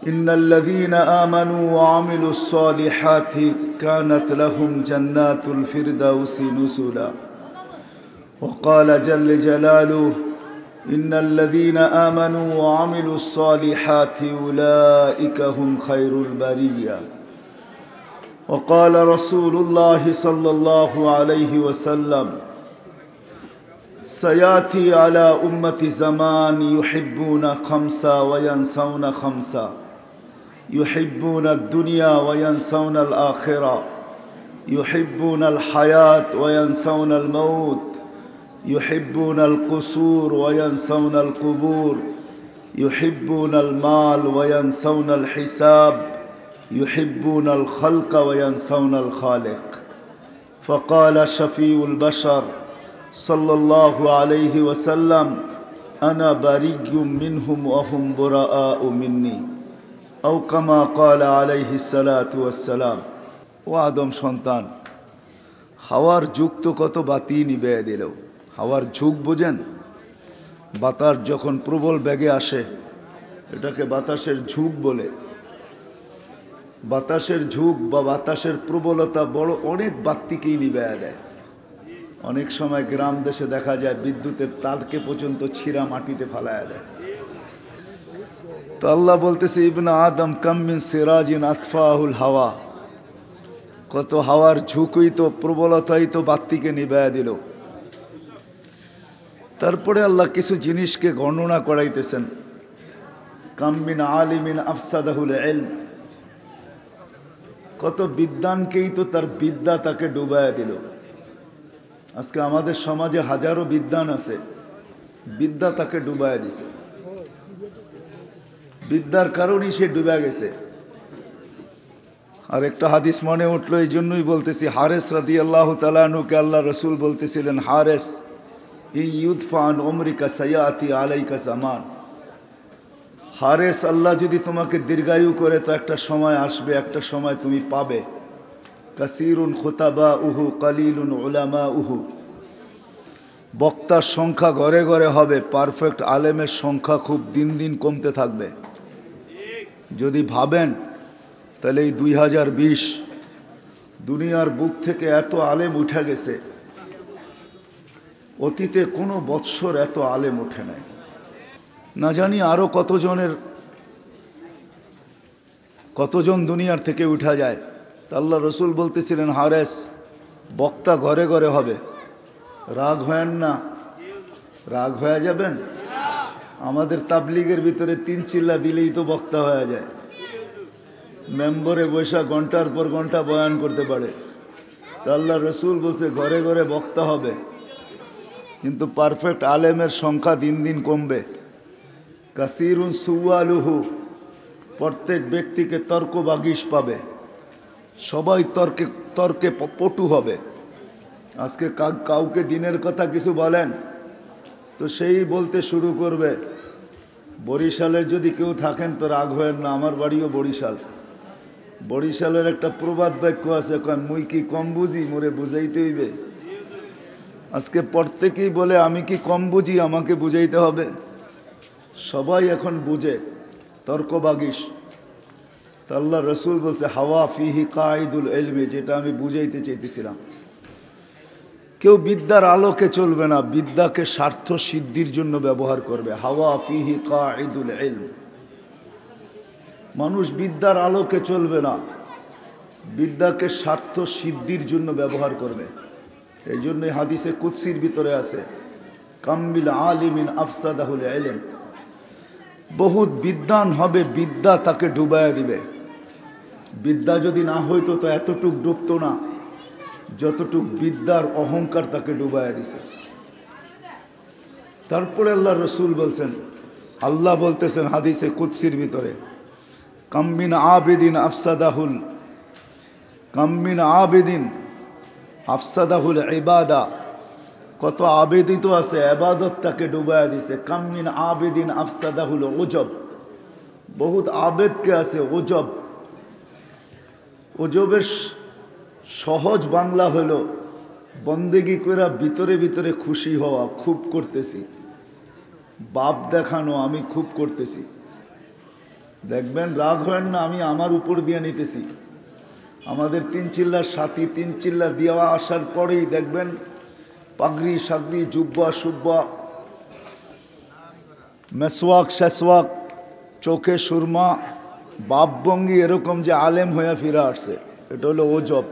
إن الذين آمنوا وعملوا الصالحات كانت لهم جنات الفردوس نزلا. وقال جل جلاله: إن الذين آمنوا وعملوا الصالحات أولئك هم خير البرية. وقال رسول الله صلى الله عليه وسلم: سيأتي على أمة زمان يحبون خمسا وينسون خمسا، يحبون الدنيا وينسون الآخرة، يحبون الحياة وينسون الموت، يحبون القصور وينسون القبور، يحبون المال وينسون الحساب، يحبون الخلق وينسون الخالق. فقال شفيع البشر صلى الله عليه وسلم: أنا بريء منهم وهم براء مني، أو كما قال عليه الصلاة والسلام। ও আদম সন্তান, হাওয়ার ঝুঁক তো কত বাতি নিবে দিল। হাওয়ার ঝুঁক বোঝেন? বাতাস যখন প্রবল বেগে আসে এটাকে বাতাসের ঝুঁক বলে। বাতাসের ঝুঁক বা বাতাসের প্রবলতা বড় অনেক বাতিকেই নিবে দেয়। অনেক সময় গ্রাম দেশে দেখা যায় বিদ্যুতের তারকে পর্যন্ত ছিঁড়া মাটিতে ফালায়া দেয়। তো আল্লাহ বলতেছে, ইবনে আদম কাম মিন সিরাজিন আতফাহুল হাওয়া, কত হাওয়ার ঝুঁকই তো প্রবলতাই তো বাতিকে নিবায়া দিল। তারপরে আল্লাহ কিছু জিনিসকে গণনা করাইতেছেন। কাম মিন আলিমিন আফসাদাহুল ইলম, কত বিদ্বানকেই তো তার বিদ্যা তাকে ডুবায়া দিল। আজকে আমাদের সমাজে হাজারো বিদ্বান আছে, বিদ্যা তাকে ডুবায়া দিছে। বিদ্যার কারণেই সে ডুবে গেছে। আর একটা হাদিস মনে উঠলো, এই জন্যই বলতেছি, হারেস রাদিয়াল্লাহু তাআলা আনহুকে আল্লাহ রসুল বলতেছিলেন, হারেস ইউদফা আন উমরিকা সায়াতি আলাইকা জামান। হারেস, আল্লাহ যদি তোমাকে দীর্ঘায়ু করে তো একটা সময় আসবে, একটা সময় তুমি পাবে। কাসিরুন খুতাবা উহু কালিলুন উলামা উহু, বক্তার সংখ্যা ঘরে ঘরে হবে, পারফেক্ট আলেমের সংখ্যা খুব দিন দিন কমতে থাকবে। যদি ভাবেন তাহলে এই 2020 দুনিয়ার বুক থেকে এত আলেম উঠে গেছে, অতীতে কোনো বৎসর এত আলেম ওঠে নাই। না জানি আরও কতজন দুনিয়ার থেকে উঠা যায়। তা আল্লাহ রসুল বলতেছিলেন, হারেস, বক্তা ঘরে ঘরে হবে। রাগ হয়েন না, রাগ হয়ে যাবেন। আমাদের তাবলিগের ভিতরে 3 চিল্লা দিলেই তো বক্তা হয়ে যায়। মেম্বরে বৈশা ঘন্টার পর ঘন্টা বয়ান করতে পারে। তা আল্লাহ রসুল বলছে ঘরে ঘরে বক্তা হবে, কিন্তু পারফেক্ট আলেমের সংখ্যা দিন দিন কমবে। কাসিরুন সুয়ালুহু, প্রত্যেক ব্যক্তিকে তর্ক বাগিশ পাবে, সবাই তর্কে পটু হবে। আজকে কাউকে দিনের কথা কিছু বলেন তো সেই বলতে শুরু করবে। বরিশালের যদি কেউ থাকেন তো রাগ হয়েন না, আমার বাড়িও বরিশাল। বরিশালের একটা প্রবাদ বাক্য আছে, মুই কি কম বুঝি, মোরে বুঝাইতে হইবে। আজকে প্রত্যেকেই বলে আমি কি কম বুঝি, আমাকে বুঝাইতে হবে। সবাই এখন বুঝে, তর্ক বাগিশ। তা আল্লাহ রসুল বলছে, হাওয়া ফিহি কাইদুল ইলমি, যেটা আমি বুঝাইতে চাইতেছিলাম। কেউ বিদ্যার আলোকে চলবে না, বিদ্যাকে স্বার্থ সিদ্ধির জন্য ব্যবহার করবে। হাওয়া ফিহি কাইদুল ইলম, মানুষ বিদ্যার আলোকে চলবে না, বিদ্যাকে স্বার্থ সিদ্ধির জন্য ব্যবহার করবে। এই জন্য হাদিসে কুদসির ভিতরে আছে, কাম্মিল আলিমিন আফসাদাহুল ইলম, বহুত বিদ্বান হবে, বিদ্যা তাকে ডুবাইয়া দিবে। বিদ্যা যদি না হইতো তো এতটুক ডুবতো না যতটুক বিদ্যার অহংকার তাকে ডুবাইয়া দিছে। তারপরে আল্লাহ রসুল বলছেন, আল্লাহ বলতেছেন হাদিসে কুদসির ভিতরে, কাম্মিন আবেদিন আফসাদাহুল ইবাদা, কত আবেদিত আছে, ইবাদত তাকে ডুবাইয়া দিছে। কাম্মিন আবেদিন আফসাদাহুল উজব, বহুত আবেদকে আছে উজব। উজবের সহজ বাংলা হলো বন্দেগি কইরা ভিতরে ভিতরে খুশি হওয়া, খুব করতেছি, বাপ দেখানো, আমি খুব করতেছি। দেখবেন রাগ হয় না, আমি আমার উপর দিয়ে নিতেছি। আমাদের 3 চিল্লার সাথী 3 চিল্লা দেওয়া আসার পরেই দেখবেন পাগড়ি সাগরি জুব্বা সুব্বা মেসওয়াক শেসওয়াক চোখে সুরমা বাপভঙ্গি এরকম যে আলেম হয়ে ফিরে আসছে, এটা হলো ওজব।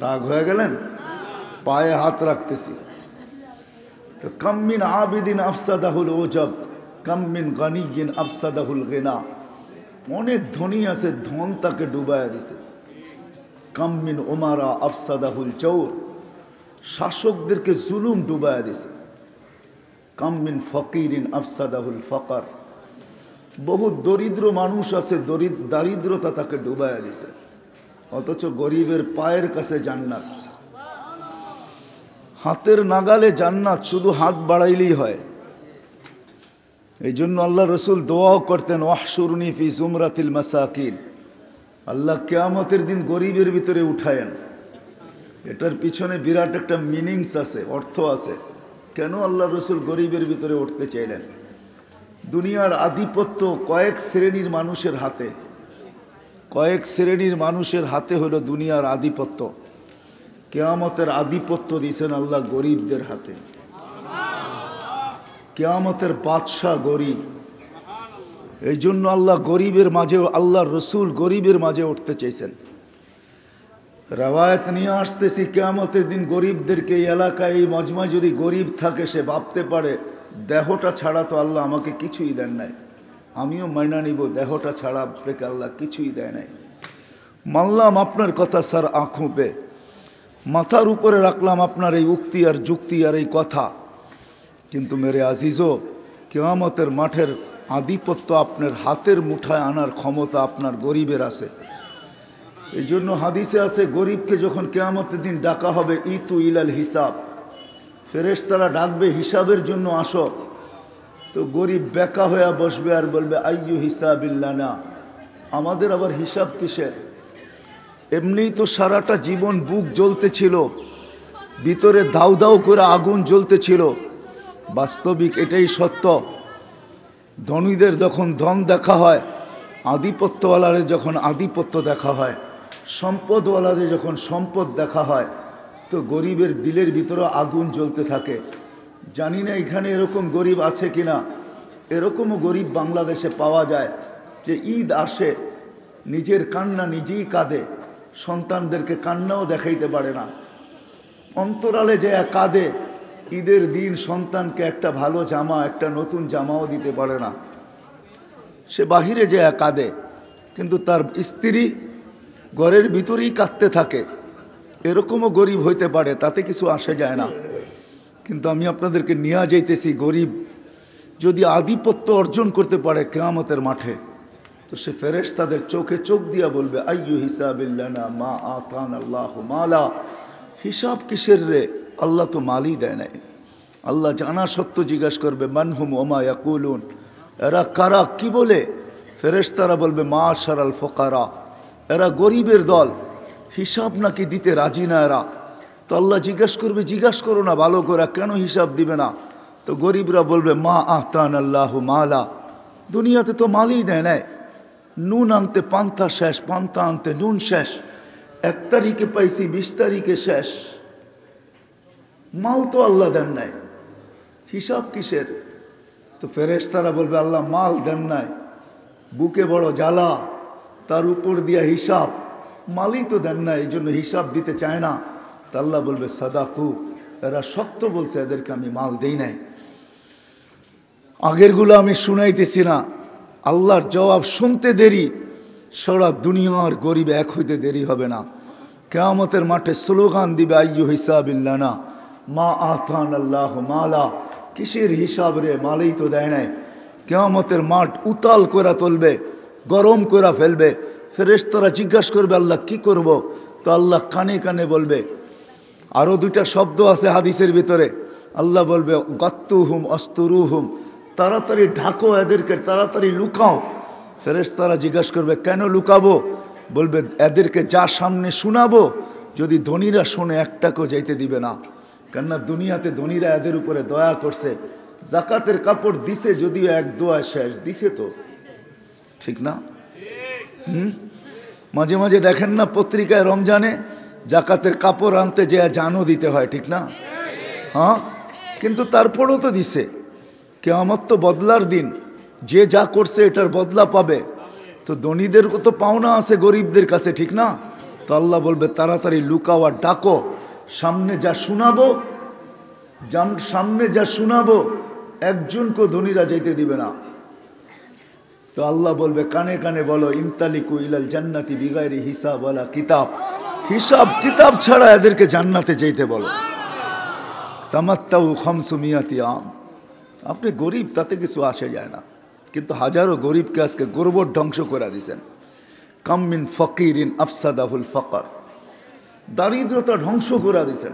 রাগ হয়ে গেলেন, পায়ে হাত রাখতেছি। তো কাম্মিন আবিদিন আফসাদাহুল ওজব কাম্মিন গানিয়িন আফসাদাহুল গিনা। অনেক ধনী আছে, ধন তাকে ডুবাইয়া দিছে। কাম্মিন ওমারা আফসাদাহুল চৌর, শাসকদেরকে জুলুম ডুবাইয়া দিছে। কাম্মিন ফকিরিন আফসাদাহুল ফকর, বহু দরিদ্র মানুষ আছে, দারিদ্রতা তাকে ডুবাইয়া দিছে। অথচ গরিবের পায়ের কাছে জান্নাত, হাতের নাগালে জান্নাত, শুধু হাত বাড়াইলেই হয়। এই জন্য আল্লাহ রসুল দোয়াও করতেন, ওয়াহশুরনি ফি জুমরাতিল মাসাকিন, আল্লাহ কিয়ামতের দিন গরিবের ভিতরে উঠায়েন। এটার পিছনে বিরাট একটা মিনিংস আছে, অর্থ আছে। কেন আল্লাহ রসুল গরিবের ভিতরে উঠতে চাইলেন? দুনিয়ার আধিপত্য কয়েক শ্রেণীর মানুষের হাতে, কয়েক শ্রেণীর মানুষের হাতে হলো দুনিয়ার আধিপত্য। কিয়ামতের আধিপত্য দিয়েছেন আল্লাহ গরিবদের হাতে। কিয়ামতের বাদশাহ গরিব। এই জন্য আল্লাহ গরিবের মাঝে, আল্লাহ রসুল গরিবের মাঝে উঠতে চাইছেন। রওয়ায়াত নিয়ে আসতেছি, কিয়ামতের দিন গরিবদেরকে, এই এলাকায় এই মজমায় যদি গরিব থাকে, সে ভাবতে পারে দেহটা ছাড়া তো আল্লাহ আমাকে কিছুই দেন নাই, আমিও মাইনা নিব, দেহটা ছাড়া আপনাকে আল্লাহ কিছুই দেয় নাই। মানলাম আপনার কথা স্যার, আঁখোঁ পে মাথার উপরে রাখলাম আপনার এই উক্তি আর যুক্তি আর এই কথা, কিন্তু মেরে আজিজও, কিয়ামতের মাঠের আধিপত্য আপনার হাতের মুঠায় আনার ক্ষমতা আপনার গরিবের আছে। এই জন্য হাদিসে আছে, গরিবকে যখন কিয়ামতের দিন ডাকা হবে, ইতু ইলাল হিসাব, ফেরেশতারা ডাকবে হিসাবের জন্য আসো। তো গরিব বেকা হয়ে বসবে আর বলবে, আইয়ু হিসাবিল্লানা, আমাদের আবার হিসাব কিসের? এমনিই তো সারাটা জীবন বুক জ্বলতেছিল, ভিতরে দাউ দাউ করে আগুন জ্বলতেছিল। বাস্তবিক এটাই সত্য। ধনীদের যখন ধন দেখা হয়, আধিপত্যওয়ালাদের যখন আধিপত্য দেখা হয়, সম্পদওয়ালাদের যখন সম্পদ দেখা হয়, তো গরিবের দিলের ভিতরে আগুন জ্বলতে থাকে। জানি না এখানে এরকম গরিব আছে কিনা। এরকমও গরিব বাংলাদেশে পাওয়া যায় যে ঈদ আসে, নিজের কান্না নিজেই কাঁদে, সন্তানদেরকে কান্নাও দেখাইতে পারে না। অন্তরালে যে কাঁদে, ঈদের দিন সন্তানকে একটা ভালো জামা, একটা নতুন জামাও দিতে পারে না। সে বাহিরে যে কাঁদে, কিন্তু তার স্ত্রী ঘরের ভিতরেই কাঁদতে থাকে। এরকমও গরিব হইতে পারে, তাতে কিছু আসে যায় না। কিন্তু আমি আপনাদেরকে নিয়ে যাইতেছি, গরিব যদি আধিপত্য অর্জন করতে পারে কিয়ামতের মাঠে, তো সে ফেরেশতাদের চোখে চোখ দিয়া বলবে, আইয়ু হিসাবিল্লানা মা আতান আল্লাহু মালা, হিসাব কিসের রে, আল্লাহ তো মালই দেয় নাই। আল্লাহ জানা সত্য জিজ্ঞাসা করবে, মানহুম ওমা ইয়াকুলুন, এরা কারা, কি বলে? ফেরেশতারা বলবে, মাশারাল ফুকারা, এরা গরিবের দল, হিসাব নাকি দিতে রাজি না এরা। তো আল্লাহ জিজ্ঞাসা করবে, জিজ্ঞাসা করো না ভালো করে, কেন হিসাব দিবে না? তো গরিবরা বলবে, মা আহতান আল্লাহু মালা, দুনিয়াতে তো মালই দেয় নাই। নুন আনতে পান্তা শেষ, পান্তা আনতে নুন শেষ, 1 তারিখে পাইছি 20 তারিখে শেষ, মাল তো আল্লাহ দেন নাই, হিসাব কিসের? তো ফেরেশতারা বলবে, আল্লাহ মাল দেন নাই, বুকে বড় জ্বালা, তার উপর দিয়া হিসাব, মালই তো দেন নাই, এই জন্য হিসাব দিতে চায় না। তা আল্লাহ বলবে, সাদাকু, এরা সত্য বলছে, এদেরকে আমি মাল দেই নাই। আগেরগুলো আমি শুনাইতেছি না, আল্লাহর জবাব শুনতে দেরি, সারা দুনিয়ার গরিব এক হইতে দেরি হবে না। কিয়ামতের মাঠে স্লোগান দিবে, আইয়ু হিসাবিল্লানা মা আতান আল্লাহু মালা, কিসের হিসাব রে, মালই তো দেয় নাই। কিয়ামতের মাঠ উতাল করে তুলবে, গরম করে ফেলবে। ফেরেশতারা জিজ্ঞাসা করবে, আল্লাহ কি করব? তো আল্লাহ কানে কানে বলবে। আরও 2টা শব্দ আছে হাদিসের ভিতরে। আল্লাহ বলবে, গাত্তুহুম অস্তুরুহুম, তাড়াতাড়ি ঢাকো এদেরকে, তাড়াতাড়ি লুকাও। ফেরেশতারা জিজ্ঞাসা করবে, কেন লুকাবো? বলবে, এদেরকে যা সামনে শোনাবো, যদি ধনীরা শোনে একটাকেও যাইতে দিবে না। কেননা দুনিয়াতে ধনীরা এদের উপরে দয়া করছে, জাকাতের কাপড় দিছে, যদিও 1 দোয়া শেষ দিছে, তো ঠিক না? মাঝে মাঝে দেখেন না পত্রিকায় রমজানে জাকাতের কাপড় আনতে যে জানও দিতে হয়, ঠিক না? হ্যাঁ, কিন্তু তারপরও তো দিছে। কিয়ামত তো বদলার দিন, যে যা করছে এটার বদলা পাবে। তো ধনীদের কত পাওনা আছে গরিবদের কাছে, ঠিক না? তো আল্লাহ বলবে তাড়াতাড়ি লুকাও আর ডাকো, সামনে যা শোনাবো একজনকেও ধনীরা যেতে দিবে না। তো আল্লাহ বলবে কানে কানে বলো ইনতালিকু ইলাল জান্নাতি বিগাইরি হিসাব ওয়ালা কিতাব, হিসাব কিতাব ছাড়া এদেরকে জান্নাতে যেতে বলো। তামাত্তাউ খামসুমিয়াতি আম। আপনি গরিব তাতে কিছু আসে যায় না, কিন্তু হাজারো গরিবকে আজকে গর্বর ধ্বংস করে দিয়েছেন। কাম মিন ফকিরিন আফসাদাহুল ফকর, দারিদ্রতা ধ্বংস করে দিয়েছেন।